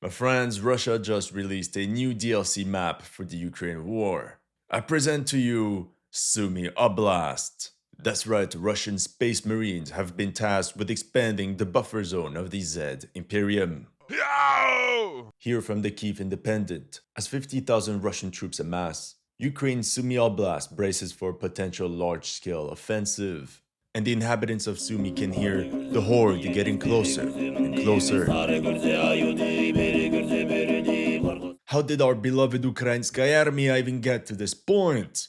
My friends, Russia just released a new DLC map for the Ukraine war. I present to you Sumy Oblast. That's right, Russian space marines have been tasked with expanding the buffer zone of the Z Imperium. Here from the Kiev Independent, as 50,000 Russian troops amass, Ukraine's Sumy Oblast braces for a potential large-scale offensive. And the inhabitants of Sumy can hear the horde getting closer and closer. How did our beloved Ukrainskaya Armia even get to this point?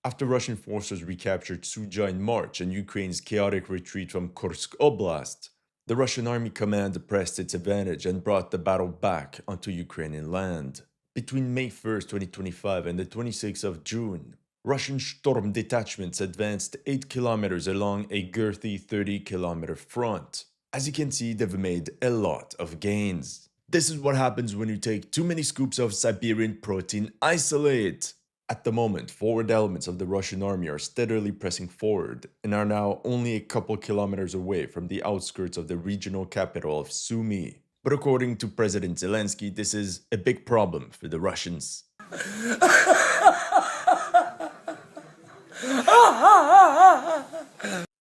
After Russian forces recaptured Suja in March and Ukraine's chaotic retreat from Kursk Oblast, the Russian army command pressed its advantage and brought the battle back onto Ukrainian land. Between May 1st, 2025 and the 26th of June, Russian storm detachments advanced 8 kilometers along a girthy 30-kilometer front. As you can see, they've made a lot of gains. This is what happens when you take too many scoops of Siberian protein isolate. At the moment, forward elements of the Russian army are steadily pressing forward and are now only a couple kilometers away from the outskirts of the regional capital of Sumy. But according to President Zelensky, this is a big problem for the Russians.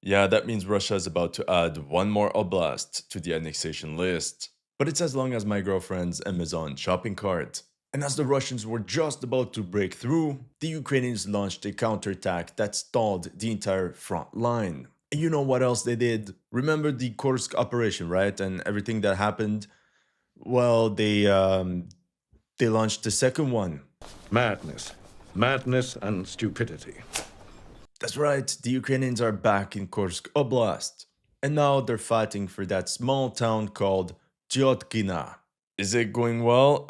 Yeah, that means Russia is about to add one more oblast to the annexation list. But it's as long as my girlfriend's Amazon shopping cart. And as the Russians were just about to break through, the Ukrainians launched a counterattack that stalled the entire front line. And you know what else they did? Remember the Kursk operation, right? And everything that happened? Well, they launched the second one. Madness. Madness and stupidity. That's right, the Ukrainians are back in Kursk Oblast. And now they're fighting for that small town called Tyotkina. Is it going well?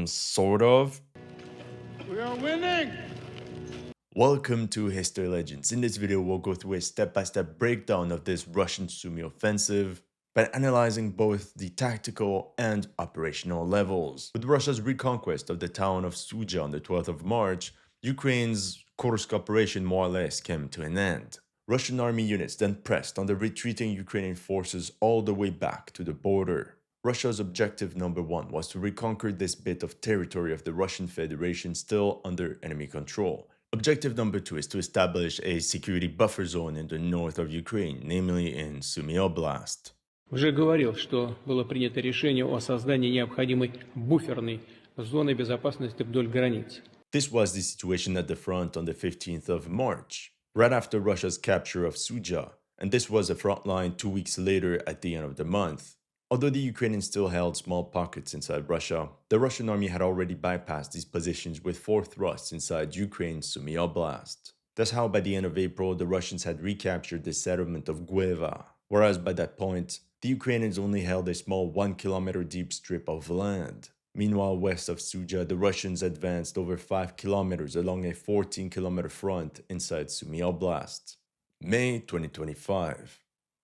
Sort of. We are winning! Welcome to History Legends. In this video, we'll go through a step-by-step breakdown of this Russian Sumy offensive by analyzing both the tactical and operational levels. With Russia's reconquest of the town of Suja on the 12th of March, Ukraine's Kursk operation more or less came to an end. Russian army units then pressed on the retreating Ukrainian forces all the way back to the border. Russia's objective number one was to reconquer this bit of territory of the Russian Federation still under enemy control. Objective number two is to establish a security buffer zone in the north of Ukraine, namely in Sumy Oblast. Уже говорил, что было принято решение о создании необходимой буферной зоны безопасности вдоль границ. This was the situation at the front on the 15th of March, right after Russia's capture of Suja, and this was a front line 2 weeks later at the end of the month. Although the Ukrainians still held small pockets inside Russia, the Russian army had already bypassed these positions with 4 thrusts inside Ukraine's Sumy Oblast. That's how by the end of April, the Russians had recaptured the settlement of Gueva, whereas by that point, the Ukrainians only held a small 1 kilometer deep strip of land. Meanwhile, west of Suja, the Russians advanced over 5 kilometers along a 14-kilometer front inside Sumy Oblast. May 2025.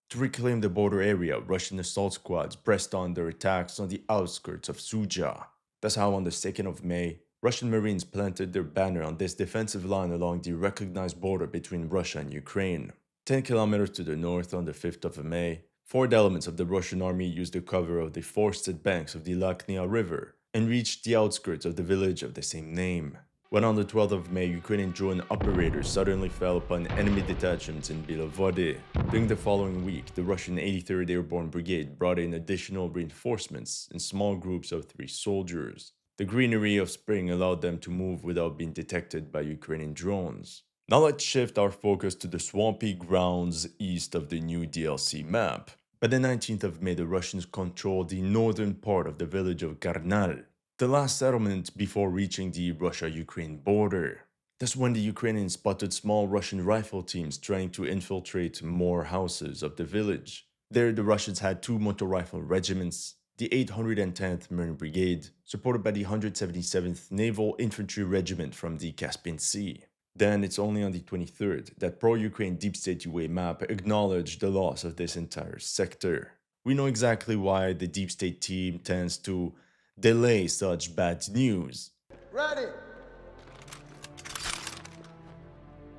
To reclaim the border area, Russian assault squads pressed on their attacks on the outskirts of Suja. That's how on the 2nd of May, Russian Marines planted their banner on this defensive line along the recognized border between Russia and Ukraine. 10 kilometers to the north on the 5th of May, 4 elements of the Russian army used the cover of the forested banks of the Lakhnia River and reached the outskirts of the village of the same name. When on the 12th of May, Ukrainian drone operators suddenly fell upon enemy detachments in Bilovody. During the following week, the Russian 83rd Airborne Brigade brought in additional reinforcements in small groups of 3 soldiers. The greenery of spring allowed them to move without being detected by Ukrainian drones. Now let's shift our focus to the swampy grounds east of the new DLC map. By the 19th of May, the Russians controlled the northern part of the village of Garnal, the last settlement before reaching the Russia-Ukraine border. That's when the Ukrainians spotted small Russian rifle teams trying to infiltrate more houses of the village. There, the Russians had 2 motor rifle regiments, the 810th Marine Brigade, supported by the 177th Naval Infantry Regiment from the Caspian Sea. Then, it's only on the 23rd that pro-Ukraine Deep State UA map acknowledged the loss of this entire sector. We know exactly why the Deep State team tends to delay such bad news. Ready!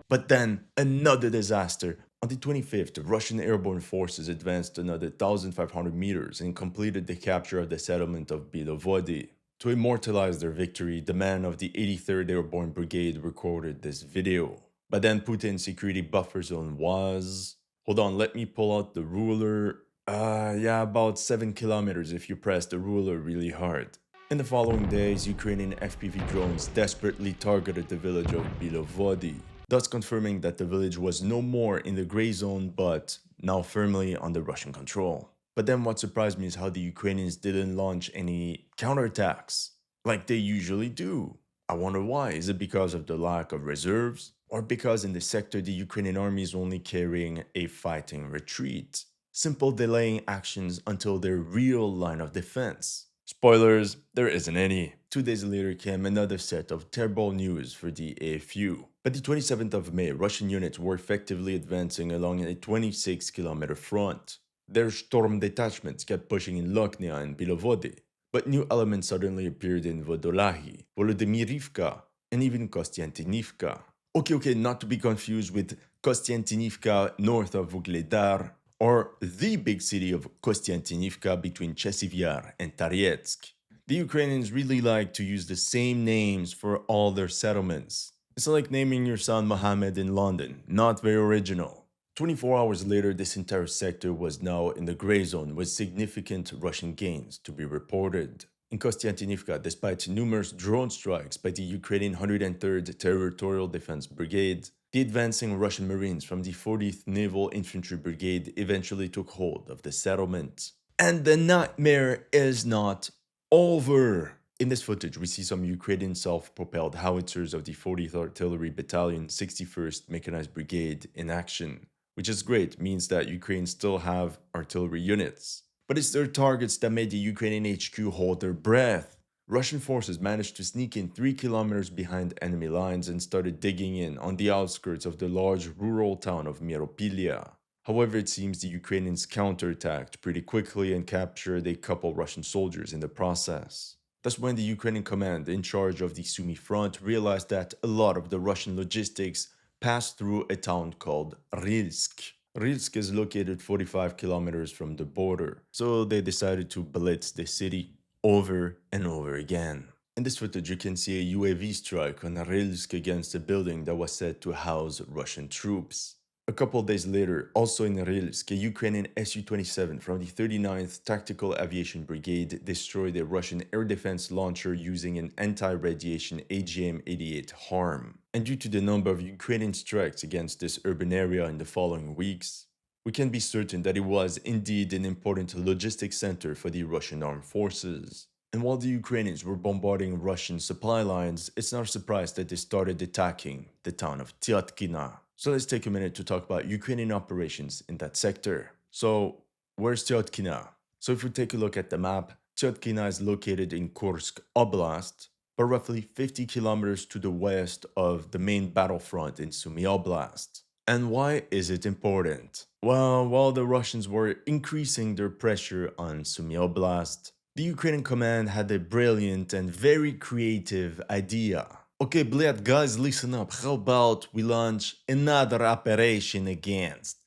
But then, another disaster On the 25th, Russian airborne forces advanced another 1,500 meters and completed the capture of the settlement of Bilovody. To immortalize their victory, the man of the 83rd Airborne Brigade recorded this video. But then Putin's security buffer zone was... Hold on, let me pull out the ruler. Yeah, about 7 kilometers if you press the ruler really hard. In the following days, Ukrainian FPV drones desperately targeted the village of Bilovody, thus confirming that the village was no more in the gray zone but now firmly under Russian control. But then what surprised me is how the Ukrainians didn't launch any counterattacks, like they usually do. I wonder why. Is it because of the lack of reserves? Or because in the sector the Ukrainian army is only carrying a fighting retreat? Simple delaying actions until their real line of defense. Spoilers, there isn't any. 2 days later came another set of terrible news for the AFU. By the 27th of May, Russian units were effectively advancing along a 26-kilometer front. Their storm detachments kept pushing in Lokhnia and Bilovody, but new elements suddenly appeared in Vodolahi, Volodymyrivka, and even Kostiantynivka. Okay, not to be confused with Kostiantynivka north of Vuhledar, or the big city of Kostiantynivka between Chasivyar and Taretsk. The Ukrainians really like to use the same names for all their settlements. It's like naming your son Mohammed in London, not very original. 24 hours later, this entire sector was now in the gray zone with significant Russian gains to be reported. In Kostiantynivka, despite numerous drone strikes by the Ukrainian 103rd Territorial Defense Brigade, the advancing Russian Marines from the 40th Naval Infantry Brigade eventually took hold of the settlement. And the nightmare is not over. In this footage, we see some Ukrainian self-propelled howitzers of the 40th Artillery Battalion 61st Mechanized Brigade in action, which is great, means that Ukraine still have artillery units. But it's their targets that made the Ukrainian HQ hold their breath. Russian forces managed to sneak in 3 kilometers behind enemy lines and started digging in on the outskirts of the large rural town of Myropilya. However, it seems the Ukrainians counterattacked pretty quickly and captured a couple Russian soldiers in the process. That's when the Ukrainian command in charge of the Sumy front realized that a lot of the Russian logistics passed through a town called Rilsk. Rilsk is located 45 kilometers from the border, so they decided to blitz the city over and over again. In this footage, you can see a UAV strike on Rilsk against a building that was said to house Russian troops. A couple days later, also in Rilsk, a Ukrainian Su-27 from the 39th Tactical Aviation Brigade destroyed a Russian air defense launcher using an anti-radiation AGM-88 HARM. And due to the number of Ukrainian strikes against this urban area in the following weeks, we can be certain that it was indeed an important logistics center for the Russian armed forces. And while the Ukrainians were bombarding Russian supply lines, it's not a surprise that they started attacking the town of Tyotkina. So let's take a minute to talk about Ukrainian operations in that sector. So, where's Tyotkina? So if we take a look at the map, Tyotkina is located in Kursk Oblast, but roughly 50 kilometers to the west of the main battlefront in Sumy Oblast. And why is it important? Well, while the Russians were increasing their pressure on Sumy Oblast, the Ukrainian command had a brilliant and very creative idea. Okay, bled, guys, listen up. How about we launch another operation against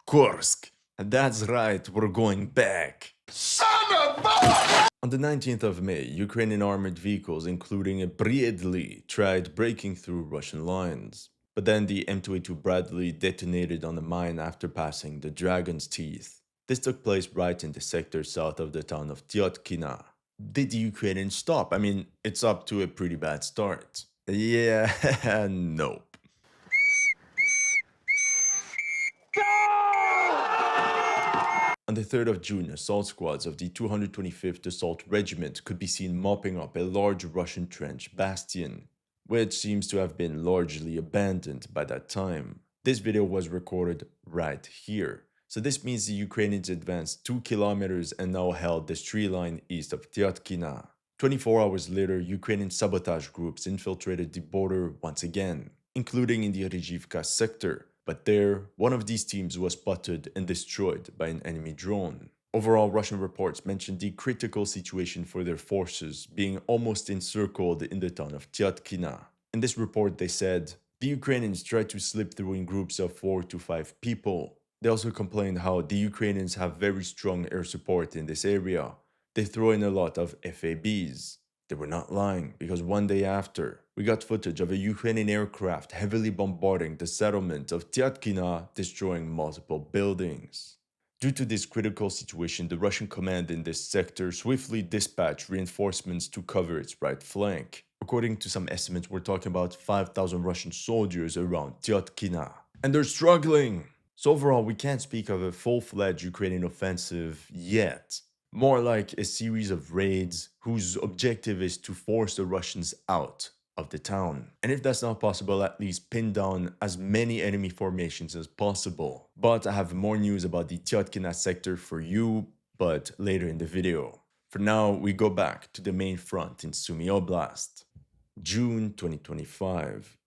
Kursk? That's right, we're going back. Son of a... On the 19th of May, Ukrainian armored vehicles, including a Bradley, tried breaking through Russian lines. But then the M2A2 Bradley detonated on a mine after passing the Dragon's Teeth. This took place right in the sector south of the town of Tyotkina. Did the Ukrainians stop? I mean, it's up to a pretty bad start. Yeah, nope. On the 3rd of June, assault squads of the 225th Assault Regiment could be seen mopping up a large Russian trench bastion, which seems to have been largely abandoned by that time. This video was recorded right here. So this means the Ukrainians advanced 2 kilometers and now held the tree line east of Tyotkina. 24 hours later, Ukrainian sabotage groups infiltrated the border once again, including in the Andriivka sector. But there, one of these teams was spotted and destroyed by an enemy drone. Overall, Russian reports mentioned the critical situation for their forces being almost encircled in the town of Tyotkina. In this report, they said, The Ukrainians tried to slip through in groups of 4 to 5 people. They also complained how the Ukrainians have very strong air support in this area. They throw in a lot of FABs. They were not lying, because one day after, we got footage of a Ukrainian aircraft heavily bombarding the settlement of Tyatkina, destroying multiple buildings. Due to this critical situation, the Russian command in this sector swiftly dispatched reinforcements to cover its right flank. According to some estimates, we're talking about 5,000 Russian soldiers around Tyatkina. And they're struggling! So overall, we can't speak of a full-fledged Ukrainian offensive yet. More like a series of raids whose objective is to force the Russians out of the town. And if that's not possible, at least pin down as many enemy formations as possible. But I have more news about the Tyatkina sector for you, but later in the video. For now, we go back to the main front in Sumy Oblast. June 2025.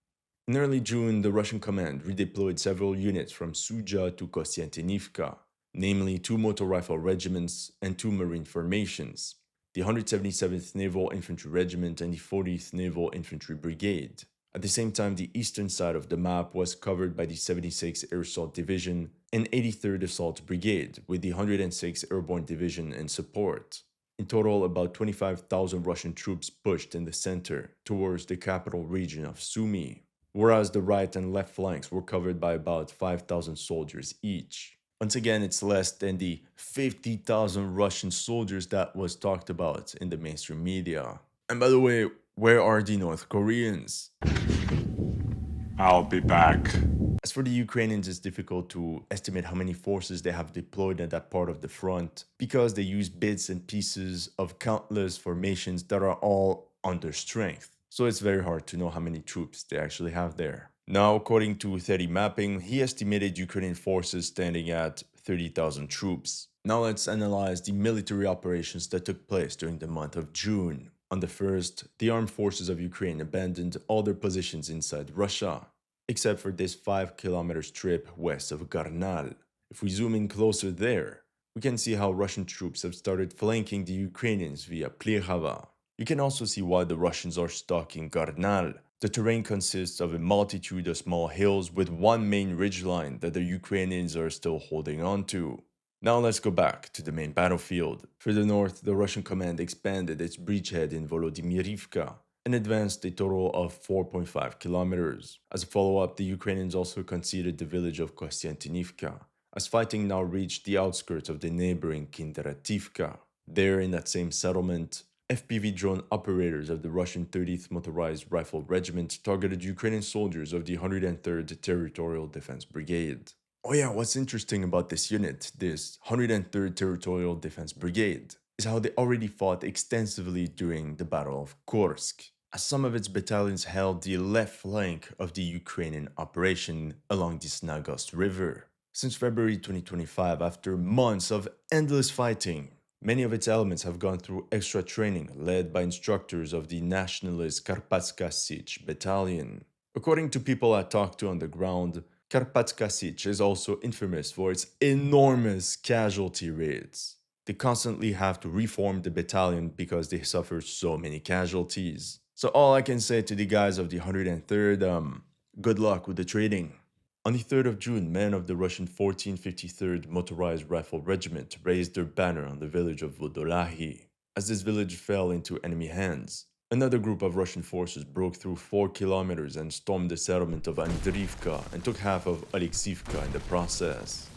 In early June, the Russian command redeployed several units from Suja to Andriivka, namely 2 motor rifle regiments and 2 marine formations, the 177th Naval Infantry Regiment and the 40th Naval Infantry Brigade. At the same time, the eastern side of the map was covered by the 76th Air Assault Division and 83rd Assault Brigade, with the 106th Airborne Division in support. In total, about 25,000 Russian troops pushed in the center towards the capital region of Sumy, whereas the right and left flanks were covered by about 5,000 soldiers each. Once again, it's less than the 50,000 Russian soldiers that was talked about in the mainstream media. And by the way, where are the North Koreans? I'll be back. As for the Ukrainians, it's difficult to estimate how many forces they have deployed at that part of the front, because they use bits and pieces of countless formations that are all under strength. So it's very hard to know how many troops they actually have there. Now, according to Theory Mapping, he estimated Ukrainian forces standing at 30,000 troops. Now let's analyze the military operations that took place during the month of June. On the 1st, the armed forces of Ukraine abandoned all their positions inside Russia, except for this 5-kilometer strip west of Garnal. If we zoom in closer there, we can see how Russian troops have started flanking the Ukrainians via Plehava. You can also see why the Russians are stuck in Garnal. The terrain consists of a multitude of small hills with one main ridgeline that the Ukrainians are still holding on to. Now let's go back to the main battlefield. Further north, the Russian command expanded its bridgehead in Volodymyrivka and advanced a total of 4.5 kilometers. As a follow-up, the Ukrainians also conceded the village of Kostiantynivka, as fighting now reached the outskirts of the neighboring Counteroffensive. There, in that same settlement, FPV drone operators of the Russian 30th Motorized Rifle Regiment targeted Ukrainian soldiers of the 103rd Territorial Defense Brigade. Oh yeah, what's interesting about this unit, this 103rd Territorial Defense Brigade, is how they already fought extensively during the Battle of Kursk, as some of its battalions held the left flank of the Ukrainian operation along the Snagost River. Since February 2025, after months of endless fighting, many of its elements have gone through extra training led by instructors of the nationalist Karpatska Sich battalion. According to people I talked to on the ground, Karpatska Sich is also infamous for its enormous casualty rates. They constantly have to reform the battalion because they suffer so many casualties. So all I can say to the guys of the 103rd, good luck with the trading. On the 3rd of June, men of the Russian 1453rd Motorized Rifle Regiment raised their banner on the village of Vodolahi. As this village fell into enemy hands, another group of Russian forces broke through 4 kilometers and stormed the settlement of Andriivka and took half of Alexivka in the process.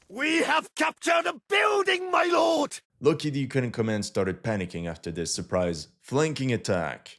We have captured a building, my lord! Lucky the Ukrainian command started panicking after this surprise flanking attack.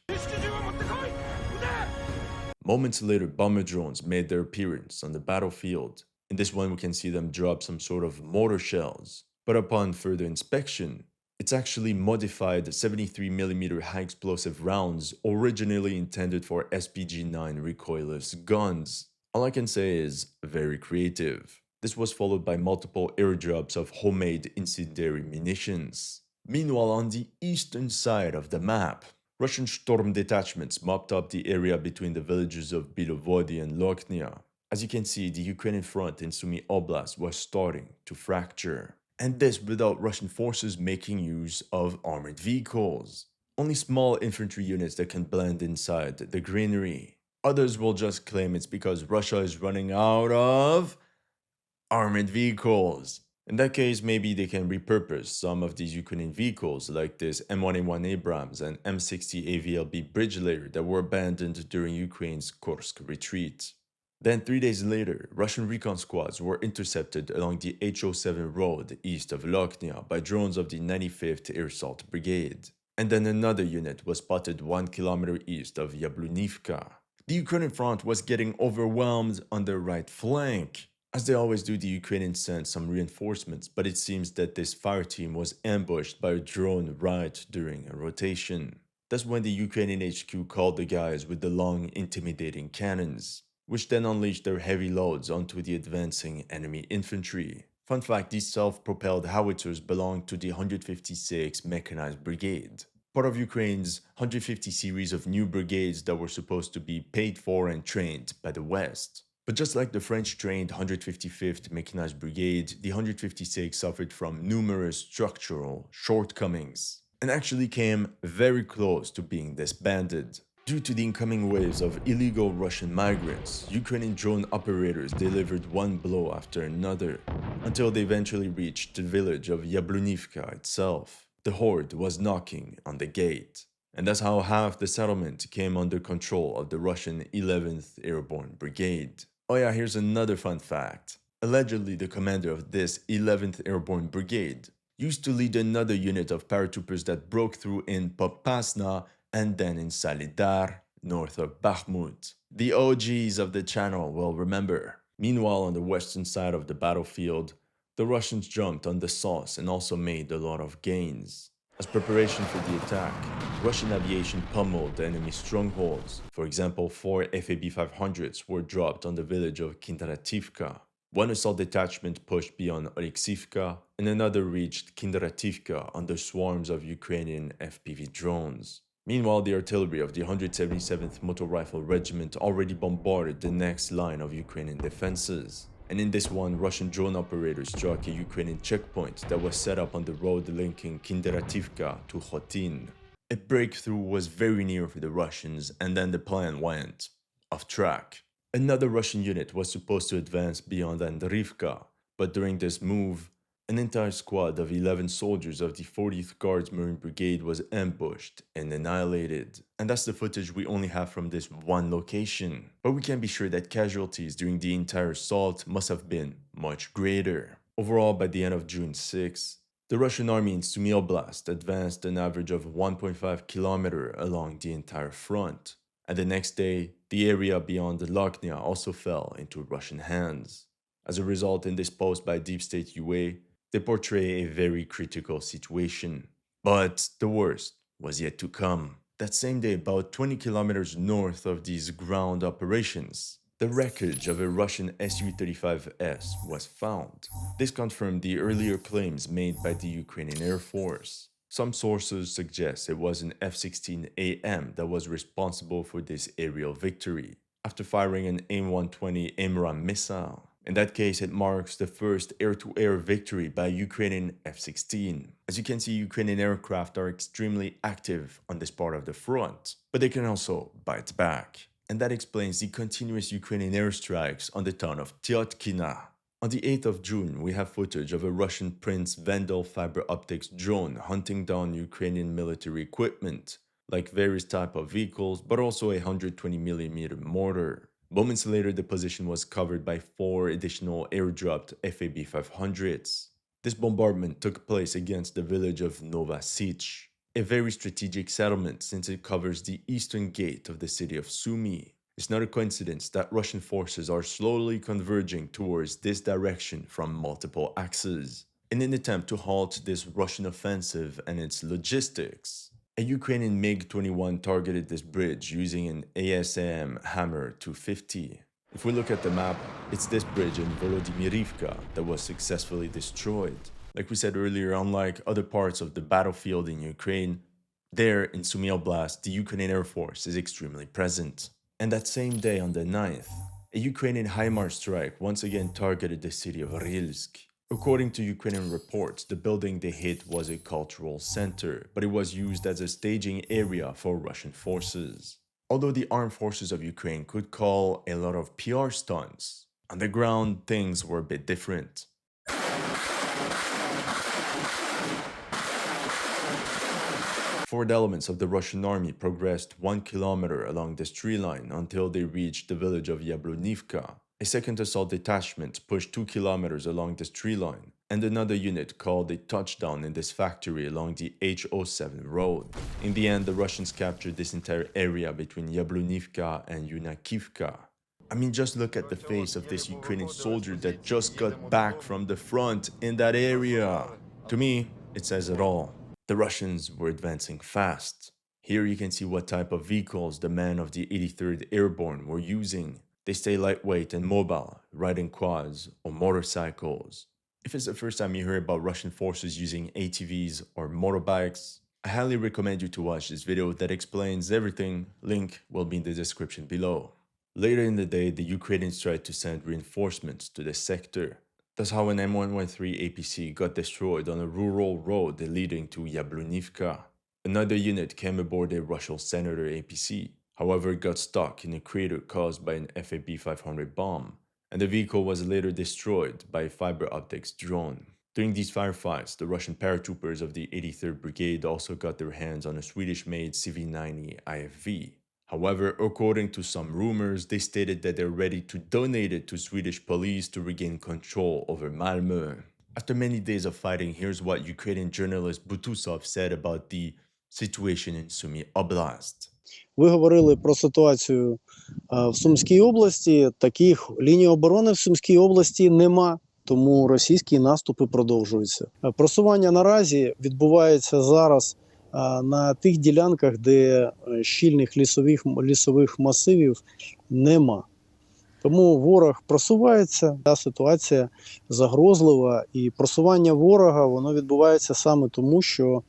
Moments later, bomber drones made their appearance on the battlefield. In this one, we can see them drop some sort of mortar shells. But upon further inspection, it's actually modified 73mm high explosive rounds originally intended for SPG-9 recoilless guns. All I can say is very creative. This was followed by multiple airdrops of homemade incendiary munitions. Meanwhile, on the eastern side of the map, Russian storm detachments mopped up the area between the villages of Bilovody and Lokhnia. As you can see, the Ukrainian front in Sumy Oblast was starting to fracture. And this without Russian forces making use of armored vehicles. Only small infantry units that can blend inside the greenery. Others will just claim it's because Russia is running out of armored vehicles. In that case, maybe they can repurpose some of these Ukrainian vehicles like this M1A1 Abrams and M60 AVLB bridge layer that were abandoned during Ukraine's Kursk retreat. Then 3 days later, Russian recon squads were intercepted along the HO7 road east of Lochnia by drones of the 95th Air Assault Brigade. And then another unit was spotted 1 kilometer east of Yablunivka. The Ukrainian front was getting overwhelmed on their right flank. As they always do, the Ukrainians sent some reinforcements, but it seems that this fire team was ambushed by a drone right during a rotation. That's when the Ukrainian HQ called the guys with the long, intimidating cannons, which then unleashed their heavy loads onto the advancing enemy infantry. Fun fact, these self-propelled howitzers belonged to the 156 Mechanized Brigade, part of Ukraine's 150 series of new brigades that were supposed to be paid for and trained by the West. But just like the French-trained 155th Mechanized Brigade, the 156 suffered from numerous structural shortcomings and actually came very close to being disbanded. Due to the incoming waves of illegal Russian migrants, Ukrainian drone operators delivered one blow after another until they eventually reached the village of Yablunivka itself. The horde was knocking on the gate, and that's how half the settlement came under control of the Russian 11th Airborne Brigade. Oh yeah, here's another fun fact. Allegedly, the commander of this 11th Airborne Brigade used to lead another unit of paratroopers that broke through in Popasna and then in Solidar, north of Bakhmut. The OGs of the channel will remember. Meanwhile, on the western side of the battlefield, the Russians jumped on the sauce and also made a lot of gains. As preparation for the attack, Russian aviation pummeled the enemy strongholds. For example, 4 FAB-500s were dropped on the village of Counteroffensive. One assault detachment pushed beyond Oleksivka, and another reached Counteroffensive under swarms of Ukrainian FPV drones. Meanwhile, the artillery of the 177th Motor Rifle Regiment already bombarded the next line of Ukrainian defenses. And in this one, Russian drone operators struck a Ukrainian checkpoint that was set up on the road linking Counteroffensive to Khotin. A breakthrough was very near for the Russians, and then the plan went off track. Another Russian unit was supposed to advance beyond Andriivka, but during this move, an entire squad of 11 soldiers of the 40th Guards Marine Brigade was ambushed and annihilated. And that's the footage we only have from this one location. But we can be sure that casualties during the entire assault must have been much greater. Overall, by the end of June 6, the Russian army in Sumy Oblast advanced an average of 1.5 kilometers along the entire front. And the next day, the area beyond Lochnia also fell into Russian hands. As a result, in this post by Deep State UA, they portray a very critical situation. But the worst was yet to come. That same day, about 20 kilometers north of these ground operations, the wreckage of a Russian Su-35S was found. This confirmed the earlier claims made by the Ukrainian Air Force. Some sources suggest it was an F-16AM that was responsible for this aerial victory, after firing an AIM-120 AMRAAM missile. In that case, it marks the first air-to-air victory by Ukrainian F-16. As you can see, Ukrainian aircraft are extremely active on this part of the front, but they can also bite back. And that explains the continuous Ukrainian airstrikes on the town of Tyotkina. On the 8th of June, we have footage of a Russian Prince Vandal fiber optics drone hunting down Ukrainian military equipment, like various types of vehicles, but also a 120mm mortar. Moments later, the position was covered by 4 additional airdropped FAB-500s. This bombardment took place against the village of Novosich, a very strategic settlement since it covers the eastern gate of the city of Sumy. It's not a coincidence that Russian forces are slowly converging towards this direction from multiple axes, in an attempt to halt this Russian offensive and its logistics. A Ukrainian MiG-21 targeted this bridge using an ASAM Hammer 250. If we look at the map, it's this bridge in Volodymyrivka that was successfully destroyed. Like we said earlier, unlike other parts of the battlefield in Ukraine, there in Sumy Oblast, the Ukrainian Air Force is extremely present. And that same day on the 9th, a Ukrainian HIMARS strike once again targeted the city of Rilsk. According to Ukrainian reports, the building they hit was a cultural center, but it was used as a staging area for Russian forces. Although the armed forces of Ukraine could call a lot of PR stunts, on the ground things were a bit different. Forward elements of the Russian army progressed 1 kilometer along this tree line until they reached the village of Yablonivka. A second assault detachment pushed 2 kilometers along this tree line, and another unit called a touchdown in this factory along the H07 road. In the end, the Russians captured this entire area between Yablonivka and Yunakivka. I mean, just look at the face of this Ukrainian soldier that just got back from the front in that area. To me, it says it all. The Russians were advancing fast. Here you can see what type of vehicles the men of the 83rd Airborne were using. They stay lightweight and mobile, riding quads or motorcycles. If it's the first time you hear about Russian forces using ATVs or motorbikes, I highly recommend you to watch this video that explains everything. Link will be in the description below. Later in the day, the Ukrainians tried to send reinforcements to the sector. That's how an M113 APC got destroyed on a rural road leading to Yablonivka. Another unit came aboard a Russian Senator APC. However, it got stuck in a crater caused by an FAB 500 bomb, and the vehicle was later destroyed by a fiber optics drone. During these firefights, the Russian paratroopers of the 83rd Brigade also got their hands on a Swedish-made CV-90 IFV. However, according to some rumors, they stated that they're ready to donate it to Swedish police to regain control over Malmö. After many days of fighting, here's what Ukrainian journalist Butusov said about the situation in Sumy Oblast. Ви говорили про ситуацію в Сумській області. Таких ліній оборони в Сумській області нема, тому російські наступи продовжуються. Просування наразі відбувається зараз на тих ділянках, де щільних лісових масивів нема. Тому ворог просувається, та ситуація загрозлива, і просування ворога воно відбувається саме тому, що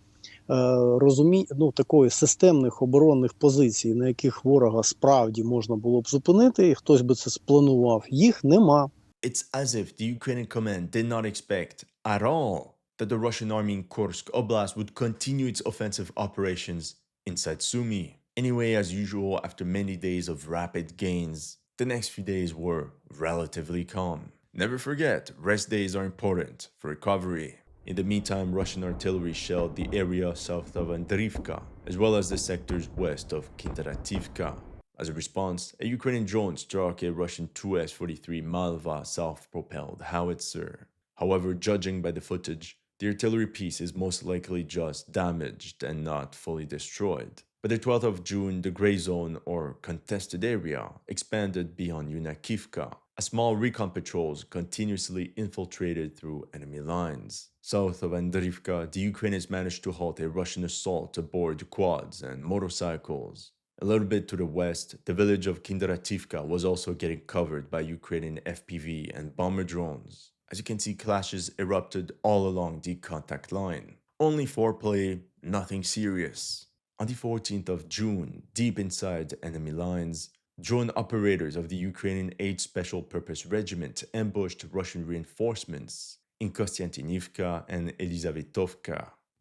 такої системних оборонних позицій, на яких ворога справді можна було б зупинити, і хтось би це спланував, їх нема. It's as if the Ukrainian command did not expect at all that the Russian army in Kursk Oblast would continue its offensive operations inside Sumy. Anyway, as usual, after many days of rapid gains, the next few days were relatively calm. Never forget, rest days are important for recovery. In the meantime, Russian artillery shelled the area south of Andriivka, as well as the sectors west of Counterattack. As a response, a Ukrainian drone struck a Russian Tu-S-43 Malva self-propelled howitzer. However, judging by the footage, the artillery piece is most likely just damaged and not fully destroyed. By the 12th of June, the gray zone, or contested area, expanded beyond Yunakivka, as small recon patrols continuously infiltrated through enemy lines. South of Andriivka, the Ukrainians managed to halt a Russian assault aboard quads and motorcycles. A little bit to the west, the village of Counterattack was also getting covered by Ukrainian FPV and bomber drones. As you can see, clashes erupted all along the contact line. Only foreplay, nothing serious. On the 14th of June, deep inside enemy lines, drone operators of the Ukrainian 8th Special Purpose Regiment ambushed Russian reinforcements in Kostiantynivka and Elizavetovka.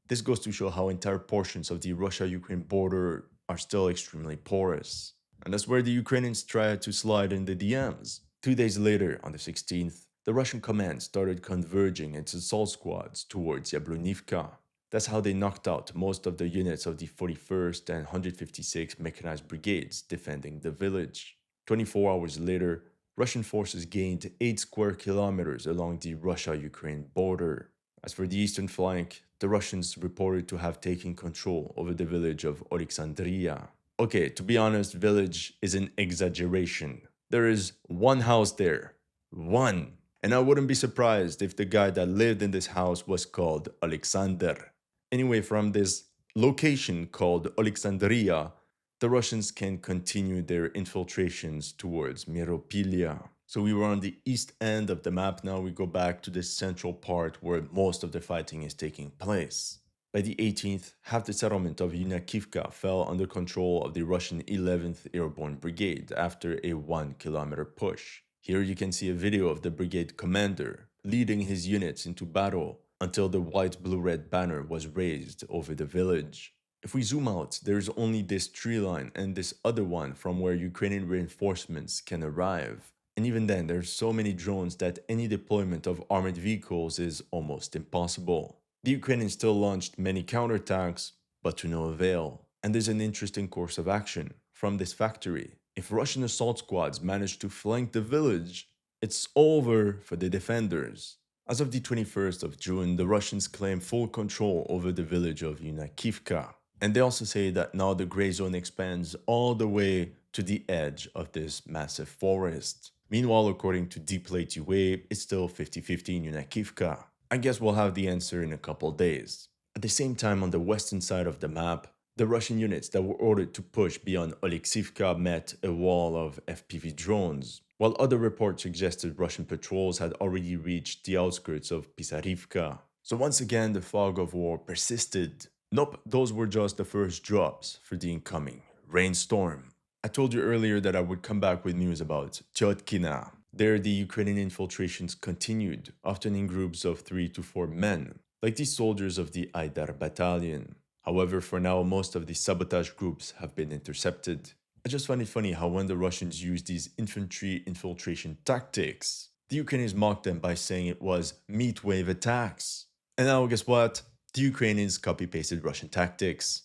This goes to show how entire portions of the Russia-Ukraine border are still extremely porous. And that's where the Ukrainians tried to slide in the DMs. 2 days later, on the 16th, the Russian command started converging its assault squads towards Yablonivka. That's how they knocked out most of the units of the 41st and 156th Mechanized Brigades defending the village. 24 hours later, Russian forces gained 8 square kilometers along the Russia-Ukraine border. As for the eastern flank, the Russians reported to have taken control over the village of Alexandria. Okay, to be honest, village is an exaggeration. There is one house there. One. And I wouldn't be surprised if the guy that lived in this house was called Alexander. Anyway, from this location called Alexandria, the Russians can continue their infiltrations towards Miropilya. So we were on the east end of the map. Now we go back to the central part where most of the fighting is taking place. By the 18th, half the settlement of Yunakivka fell under control of the Russian 11th Airborne Brigade after a 1 kilometer push. Here you can see a video of the brigade commander leading his units into battle until the white-blue-red banner was raised over the village. If we zoom out, there's only this tree line and this other one from where Ukrainian reinforcements can arrive. And even then, there's so many drones that any deployment of armored vehicles is almost impossible. The Ukrainians still launched many counterattacks, but to no avail. And there's an interesting course of action from this factory. If Russian assault squads manage to flank the village, it's over for the defenders. As of the 21st of June, the Russians claim full control over the village of Andriivka. And they also say that now the gray zone expands all the way to the edge of this massive forest. Meanwhile, according to Deepplate UA, it's still 50-50 in Andriivka. I guess we'll have the answer in a couple days. At the same time, on the western side of the map, the Russian units that were ordered to push beyond Oleksivka met a wall of FPV drones, while other reports suggested Russian patrols had already reached the outskirts of Pisarivka. So once again, the fog of war persisted. Nope, those were just the first drops for the incoming rainstorm. I told you earlier that I would come back with news about Tyotkina. There, the Ukrainian infiltrations continued, often in groups of 3 to 4 men, like these soldiers of the Aidar battalion. However, for now, most of the sabotage groups have been intercepted. I just find it funny how when the Russians use these infantry infiltration tactics, the Ukrainians mocked them by saying it was meat wave attacks. And now, guess what? The Ukrainians copy-pasted Russian tactics.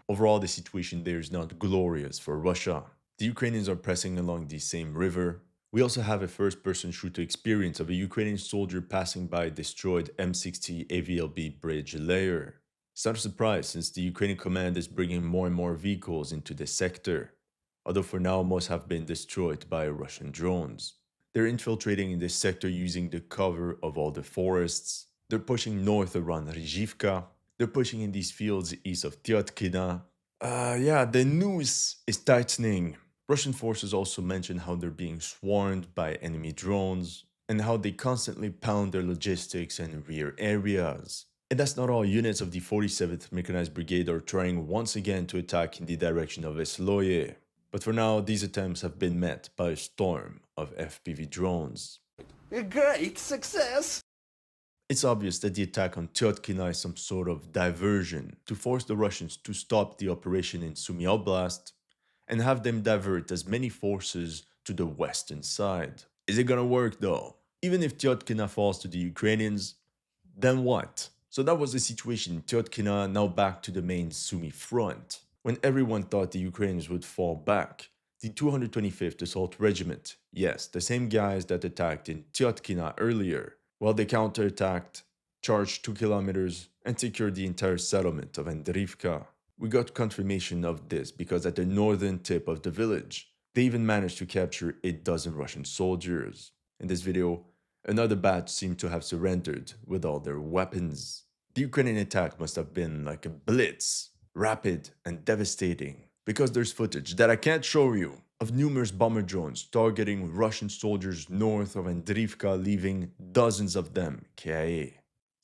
Overall, the situation there is not glorious for Russia. The Ukrainians are pressing along the same river. We also have a first-person shooter experience of a Ukrainian soldier passing by a destroyed M60 AVLB bridge layer. It's not a surprise since the Ukrainian command is bringing more and more vehicles into the sector, although for now most have been destroyed by Russian drones. They're infiltrating in this sector using the cover of all the forests. They're pushing north around Rizhivka. They're pushing in these fields east of Tyotkina. The noose is tightening. Russian forces also mention how they're being swarmed by enemy drones and how they constantly pound their logistics and rear areas. And that's not all. Units of the 47th Mechanized Brigade are trying once again to attack in the direction of Vesloye. But for now, these attempts have been met by a storm of FPV drones. A great success! It's obvious that the attack on Tyotkina is some sort of diversion to force the Russians to stop the operation in Sumy Oblast and have them divert as many forces to the western side. Is it gonna work though? Even if Tyotkina falls to the Ukrainians, then what? So that was the situation in Tyotkina, now back to the main Sumy front. When everyone thought the Ukrainians would fall back, the 225th Assault Regiment, yes, the same guys that attacked in Tyotkina earlier, while they counterattacked, charged 2 kilometers, and secured the entire settlement of Andriivka. We got confirmation of this because at the northern tip of the village, they even managed to capture 12 Russian soldiers. In this video, another batch seemed to have surrendered with all their weapons. The Ukrainian attack must have been like a blitz, rapid and devastating, because there's footage that I can't show you of numerous bomber drones targeting Russian soldiers north of Andriivka, leaving dozens of them KIA.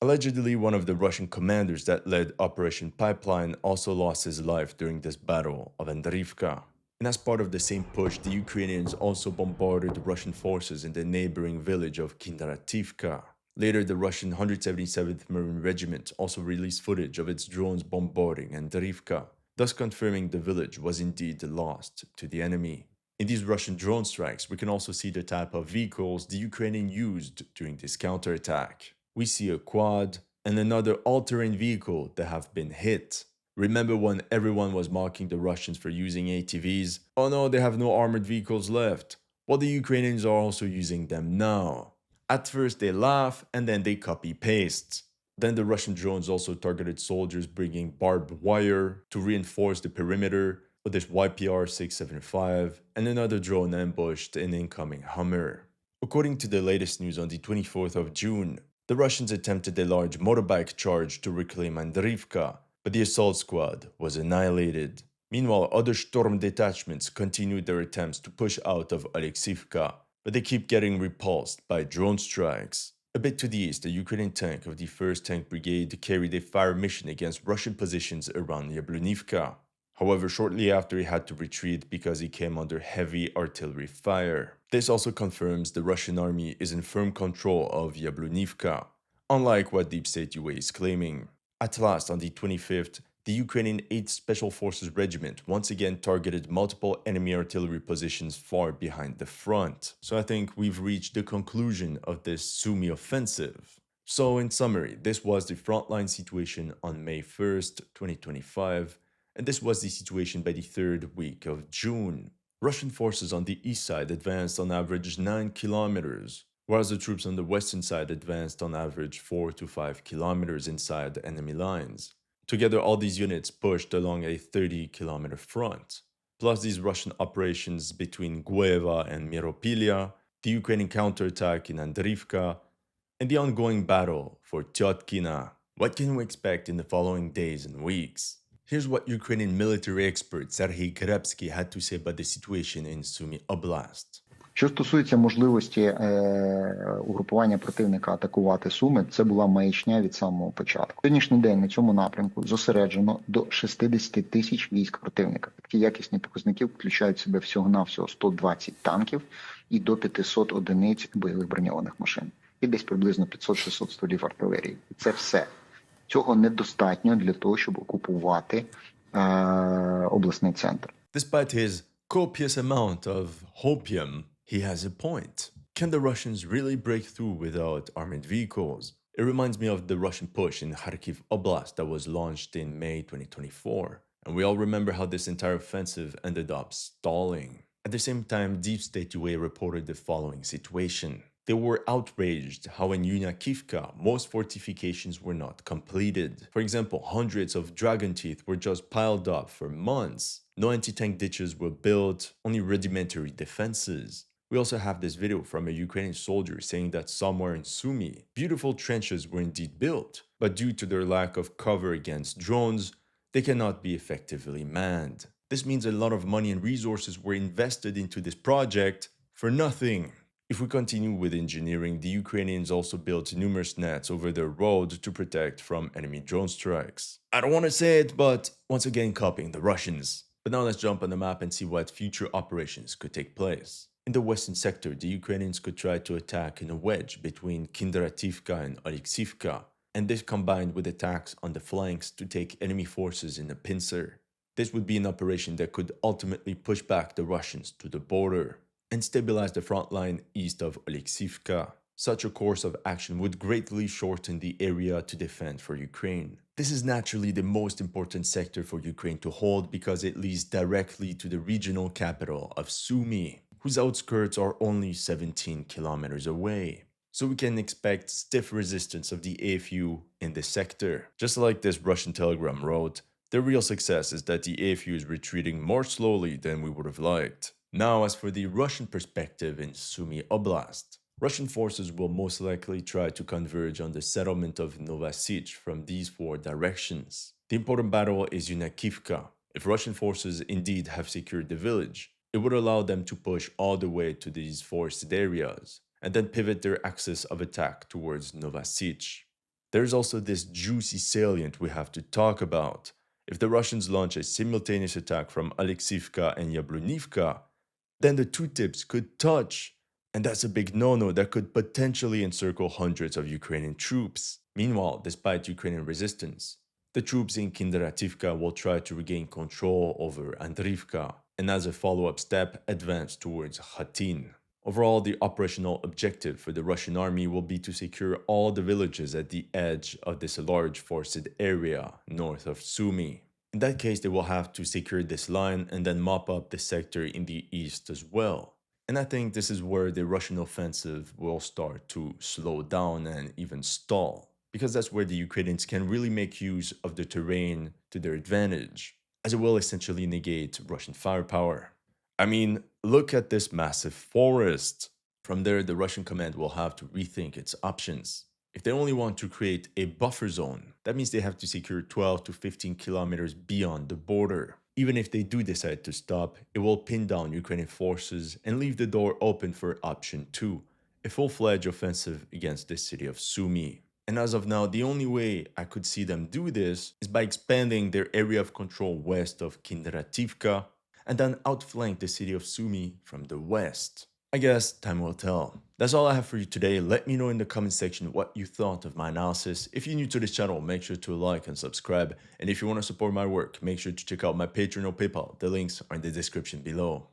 Allegedly, one of the Russian commanders that led Operation Pipeline also lost his life during this battle of Andriivka. And as part of the same push, the Ukrainians also bombarded Russian forces in the neighboring village of Counterattack. Later, the Russian 177th Marine Regiment also released footage of its drones bombarding Andriivka, thus confirming the village was indeed lost to the enemy. In these Russian drone strikes, we can also see the type of vehicles the Ukrainians used during this counterattack. We see a quad and another all-terrain vehicle that have been hit. Remember when everyone was mocking the Russians for using ATVs? Oh no, they have no armored vehicles left. Well, the Ukrainians are also using them now. At first they laugh and then they copy-paste. Then the Russian drones also targeted soldiers bringing barbed wire to reinforce the perimeter with this YPR-675, and another drone ambushed an incoming Hummer. According to the latest news on the 24th of June, the Russians attempted a large motorbike charge to reclaim Andriivka, but the assault squad was annihilated. Meanwhile, other storm detachments continued their attempts to push out of Oleksivka, but they keep getting repulsed by drone strikes. A bit to the east, a Ukrainian tank of the 1st Tank Brigade carried a fire mission against Russian positions around Yablonivka. However, shortly after he had to retreat because he came under heavy artillery fire. This also confirms the Russian army is in firm control of Yablonivka, unlike what Deep State UA is claiming. At last, on the 25th, the Ukrainian 8th Special Forces Regiment once again targeted multiple enemy artillery positions far behind the front. So I think we've reached the conclusion of this Sumy offensive. So in summary, this was the frontline situation on May 1st, 2025, and this was the situation by the third week of June. Russian forces on the east side advanced on average 9 kilometers, whereas the troops on the western side advanced on average 4 to 5 kilometers inside the enemy lines. Together, all these units pushed along a 30-kilometer front. Plus these Russian operations between Gueva and Miropilya, the Ukrainian counterattack in Andriivka, and the ongoing battle for Tyotkina. What can we expect in the following days and weeks? Here's what Ukrainian military expert Serhiy Krepsky had to say about the situation in Sumy Oblast. Що стосується можливості угрупування противника атакувати Суми, це була маячня від самого початку. Сьогоднішній день на цьому напрямку зосереджено до 60 тисяч військ противника. Такі якісні показники включають в себе всього-навсього 120 танків і до 500 одиниць бойових броньованих машин. І десь приблизно 500-600 стволів артилерії. І це все. Цього недостатньо для того, щоб окупувати обласний центр. Despite his copious amount of hopium, he has a point. Can the Russians really break through without armored vehicles? It reminds me of the Russian push in Kharkiv Oblast that was launched in May 2024. And we all remember how this entire offensive ended up stalling. At the same time, Deep State UA reported the following situation. They were outraged how in Yunakivka, most fortifications were not completed. For example, hundreds of dragon teeth were just piled up for months. No anti-tank ditches were built, only rudimentary defenses. We also have this video from a Ukrainian soldier saying that somewhere in Sumy, beautiful trenches were indeed built, but due to their lack of cover against drones, they cannot be effectively manned. This means a lot of money and resources were invested into this project for nothing. If we continue with engineering, the Ukrainians also built numerous nets over their road to protect from enemy drone strikes. I don't want to say it, but once again copying the Russians. But now let's jump on the map and see what future operations could take place. In the western sector, the Ukrainians could try to attack in a wedge between Counterattack and Oleksivka, and this combined with attacks on the flanks to take enemy forces in a pincer. This would be an operation that could ultimately push back the Russians to the border and stabilize the front line east of Oleksivka. Such a course of action would greatly shorten the area to defend for Ukraine. This is naturally the most important sector for Ukraine to hold because it leads directly to the regional capital of Sumy, whose outskirts are only 17 kilometers away. So we can expect stiff resistance of the AFU in this sector. Just like this Russian telegram wrote, the real success is that the AFU is retreating more slowly than we would have liked. Now, as for the Russian perspective in Sumy Oblast, Russian forces will most likely try to converge on the settlement of Novosich from these four directions. The important battle is Yunakivka. If Russian forces indeed have secured the village, it would allow them to push all the way to these forested areas, and then pivot their axis of attack towards Novosich. There's also this juicy salient we have to talk about. If the Russians launch a simultaneous attack from Oleksivka and Yablunivka, then the two tips could touch. And that's a big no-no that could potentially encircle hundreds of Ukrainian troops. Meanwhile, despite Ukrainian resistance, the troops in Counterattack will try to regain control over Andriivka, and as a follow-up step, advance towards Khatin. Overall, the operational objective for the Russian army will be to secure all the villages at the edge of this large forested area north of Sumy. In that case, they will have to secure this line and then mop up the sector in the east as well. And I think this is where the Russian offensive will start to slow down and even stall, because that's where the Ukrainians can really make use of the terrain to their advantage, as it will essentially negate Russian firepower. I mean, look at this massive forest. From there, the Russian command will have to rethink its options. If they only want to create a buffer zone, that means they have to secure 12 to 15 kilometers beyond the border. Even if they do decide to stop, it will pin down Ukrainian forces and leave the door open for option 2, a full-fledged offensive against the city of Sumy. And as of now, the only way I could see them do this is by expanding their area of control west of Counterattack and then outflank the city of Sumy from the west. I guess time will tell. That's all I have for you today. Let me know in the comment section what you thought of my analysis. If you're new to this channel, make sure to like and subscribe. And if you want to support my work, make sure to check out my Patreon or PayPal. The links are in the description below.